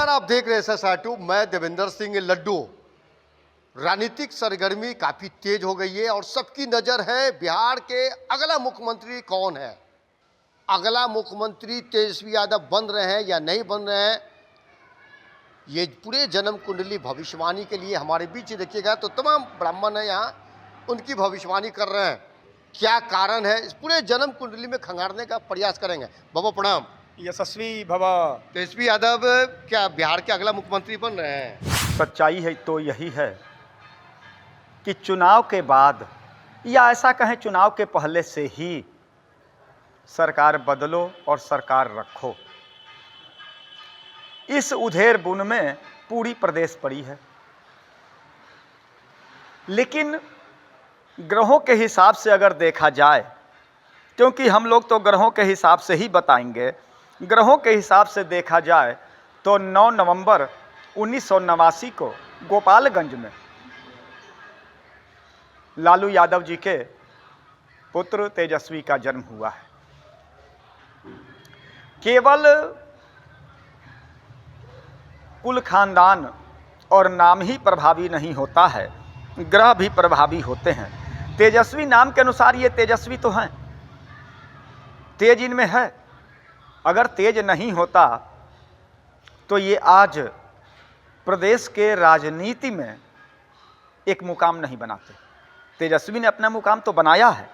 नमस्कार, आप देख रहे हैं SR2। मैं देवेंद्र सिंह लड्डू। राजनीतिक सरगर्मी काफी तेज हो गई है और सबकी नजर है बिहार के अगला मुख्यमंत्री कौन है। अगला मुख्यमंत्री तेजस्वी यादव बन रहे हैं या नहीं बन रहे हैं, ये पूरे जन्म कुंडली भविष्यवाणी के लिए हमारे बीच देखिएगा तो तमाम ब्राह्मण है यहाँ, उनकी भविष्यवाणी कर रहे हैं। क्या कारण है, इस पूरे जन्म कुंडली में खंगारने का प्रयास करेंगे। बाबा प्रणाम। यशस्वी भव। तेजस्वी यादव क्या बिहार के अगला मुख्यमंत्री बन रहे हैं? सच्चाई है तो यही है कि चुनाव के बाद या ऐसा कहें चुनाव के पहले से ही सरकार बदलो और सरकार रखो, इस उधेड़ बुन में पूरी प्रदेश पड़ी है। लेकिन ग्रहों के हिसाब से अगर देखा जाए, क्योंकि हम लोग तो ग्रहों के हिसाब से ही बताएंगे, ग्रहों के हिसाब से देखा जाए तो 9 नवंबर 1989 को गोपालगंज में लालू यादव जी के पुत्र तेजस्वी का जन्म हुआ है। केवल कुल खानदान और नाम ही प्रभावी नहीं होता है, ग्रह भी प्रभावी होते हैं। तेजस्वी नाम के अनुसार ये तेजस्वी तो हैं, तेज इनमें है। अगर तेज नहीं होता तो ये आज प्रदेश के राजनीति में एक मुकाम नहीं बनाते। तेजस्वी ने अपना मुकाम तो बनाया है,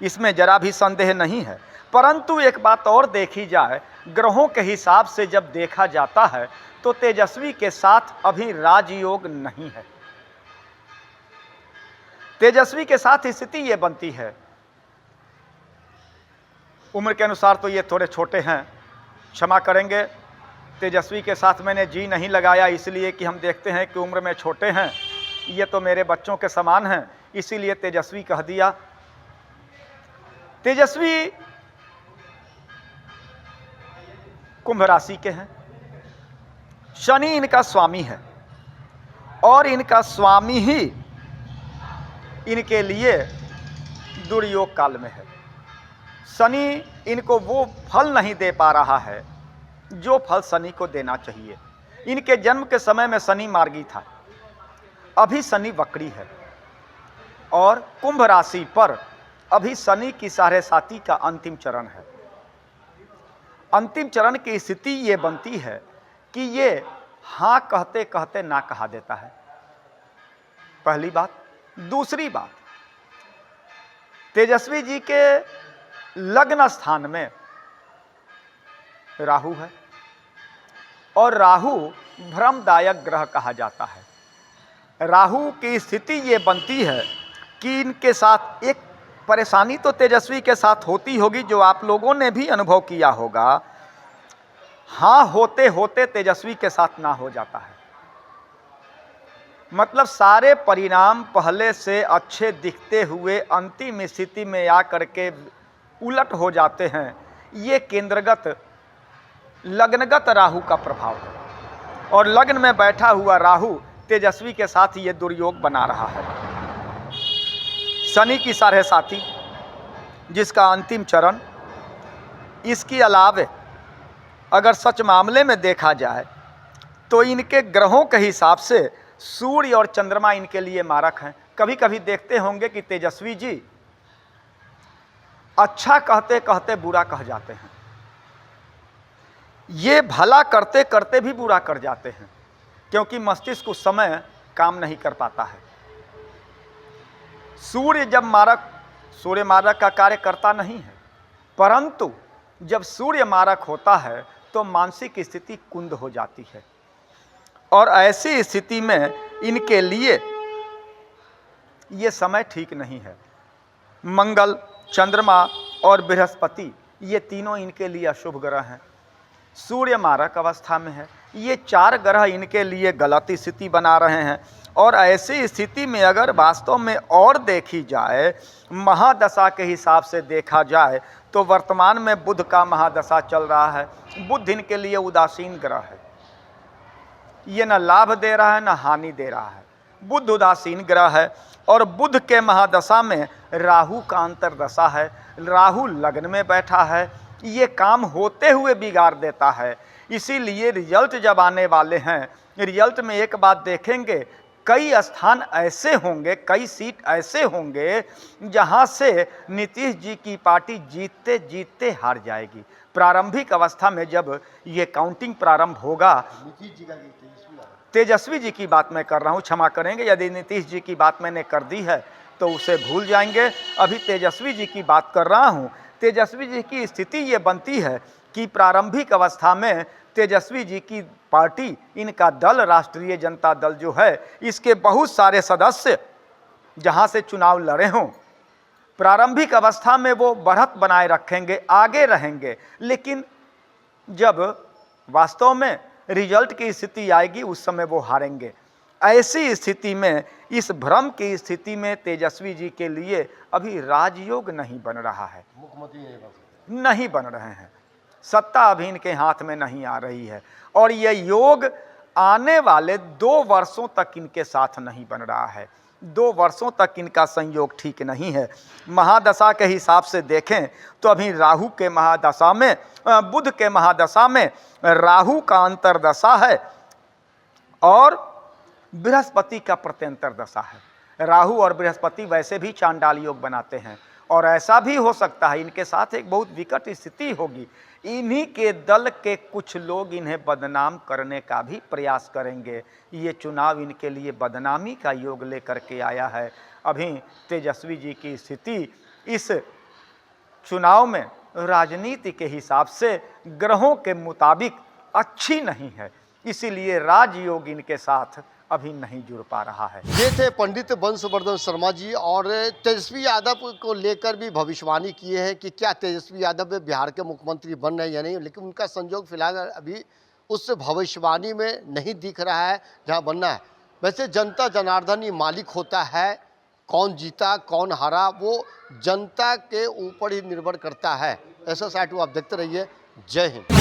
इसमें जरा भी संदेह नहीं है। परंतु एक बात और देखी जाए, ग्रहों के हिसाब से जब देखा जाता है तो तेजस्वी के साथ अभी राजयोग नहीं है। तेजस्वी के साथ स्थिति ये बनती है, उम्र के अनुसार तो ये थोड़े छोटे हैं, क्षमा करेंगे। तेजस्वी के साथ मैंने जी नहीं लगाया इसलिए कि हम देखते हैं कि उम्र में छोटे हैं, ये तो मेरे बच्चों के समान हैं, इसीलिए तेजस्वी कह दिया। तेजस्वी कुंभ राशि के हैं, शनि इनका स्वामी है और इनका स्वामी ही इनके लिए दुर्योग काल में है। शनि इनको वो फल नहीं दे पा रहा है जो फल शनि को देना चाहिए। इनके जन्म के समय में शनि मार्गी था, अभी शनि वक्री है और कुंभ राशि पर अभी शनि की 7.5 का अंतिम चरण है। अंतिम चरण की स्थिति ये बनती है कि ये हाँ कहते कहते ना कहा देता है, पहली बात। दूसरी बात, तेजस्वी जी के लग्न स्थान में राहु है और राहु भ्रमदायक ग्रह कहा जाता है। राहु की स्थिति ये बनती है कि इनके साथ एक परेशानी तो तेजस्वी के साथ होती होगी, जो आप लोगों ने भी अनुभव किया होगा। हाँ होते होते तेजस्वी के साथ ना हो जाता है, मतलब सारे परिणाम पहले से अच्छे दिखते हुए अंतिम स्थिति में आकर के उलट हो जाते हैं। ये केंद्रगत लग्नगत राहु का प्रभाव है और लग्न में बैठा हुआ राहु तेजस्वी के साथ ये दुर्योग बना रहा है। शनि की 7.5 जिसका अंतिम चरण, इसके अलावे अगर सच मामले में देखा जाए तो इनके ग्रहों के हिसाब से सूर्य और चंद्रमा इनके लिए मारक हैं। कभी कभी देखते होंगे कि तेजस्वी जी अच्छा कहते कहते बुरा कह जाते हैं, ये भला करते करते भी बुरा कर जाते हैं, क्योंकि मस्तिष्क उस समय काम नहीं कर पाता है। सूर्य जब मारक, सूर्य मारक का कार्य करता नहीं है, परंतु जब सूर्य मारक होता है तो मानसिक स्थिति कुंद हो जाती है और ऐसी स्थिति में इनके लिए ये समय ठीक नहीं है। मंगल, चंद्रमा और बृहस्पति ये तीनों इनके लिए अशुभ ग्रह हैं। सूर्य मारक अवस्था में है, ये 4 ग्रह इनके लिए गलत स्थिति बना रहे हैं। और ऐसी स्थिति में अगर वास्तव में और देखी जाए, महादशा के हिसाब से देखा जाए तो वर्तमान में बुध का महादशा चल रहा है। बुध इनके लिए उदासीन ग्रह है, ये न लाभ दे रहा है न हानि दे रहा है। बुध उदासीन ग्रह है और बुध के महादशा में राहु का अंतरदशा है। राहु लग्न में बैठा है ये काम होते हुए बिगाड़ देता है। इसीलिए रिजल्ट जब आने वाले हैं, रिजल्ट में एक बात देखेंगे, कई स्थान ऐसे होंगे, कई सीट ऐसे होंगे जहां से नीतीश जी की पार्टी जीतते जीतते हार जाएगी। प्रारंभिक अवस्था में जब ये काउंटिंग प्रारंभ होगा, नीतीश जी का कि तेजस्वी यादव? तेजस्वी जी की बात मैं कर रहा हूं, क्षमा करेंगे यदि नीतीश जी की बात मैंने कर दी है तो उसे भूल जाएंगे। अभी तेजस्वी जी की बात कर रहा हूं। तेजस्वी जी की स्थिति ये बनती है कि प्रारंभिक अवस्था में तेजस्वी जी की पार्टी, इनका दल राष्ट्रीय जनता दल जो है, इसके बहुत सारे सदस्य जहां से चुनाव लड़े हों, प्रारंभिक अवस्था में वो बढ़त बनाए रखेंगे, आगे रहेंगे। लेकिन जब वास्तव में रिजल्ट की स्थिति आएगी उस समय वो हारेंगे। ऐसी स्थिति में, इस भ्रम की स्थिति में तेजस्वी जी के लिए अभी राजयोग नहीं बन रहा है, मुख्यमंत्री नहीं बन सकते। नहीं बन रहे हैं, सत्ता अभी इनके हाथ में नहीं आ रही है और ये योग आने वाले 2 वर्षों तक इनके साथ नहीं बन रहा है। 2 वर्षों तक इनका संयोग ठीक नहीं है। महादशा के हिसाब से देखें तो अभी राहु के महादशा में, बुध के महादशा में राहु का अंतर्दशा है और बृहस्पति का प्रत्यंतर दशा है। राहु और बृहस्पति वैसे भी चांडाल योग बनाते हैं और ऐसा भी हो सकता है इनके साथ एक बहुत विकट स्थिति होगी। इन्हीं के दल के कुछ लोग इन्हें बदनाम करने का भी प्रयास करेंगे। ये चुनाव इनके लिए बदनामी का योग लेकर के आया है। अभी तेजस्वी जी की स्थिति इस चुनाव में राजनीति के हिसाब से ग्रहों के मुताबिक अच्छी नहीं है, इसीलिए राजयोग इनके साथ अभी नहीं जुड़ पा रहा है। ये थे पंडित बंशवर्धन शर्मा जी, और तेजस्वी यादव को लेकर भी भविष्यवाणी किए हैं कि क्या तेजस्वी यादव बिहार के मुख्यमंत्री बन रहे हैं या नहीं, लेकिन उनका संजोग फिलहाल अभी उस भविष्यवाणी में नहीं दिख रहा है जहां बनना है। वैसे जनता जनार्दन ही मालिक होता है, कौन जीता कौन हारा वो जनता के ऊपर ही निर्भर करता है। ऐसा साइट आप देखते रहिए। जय हिंद।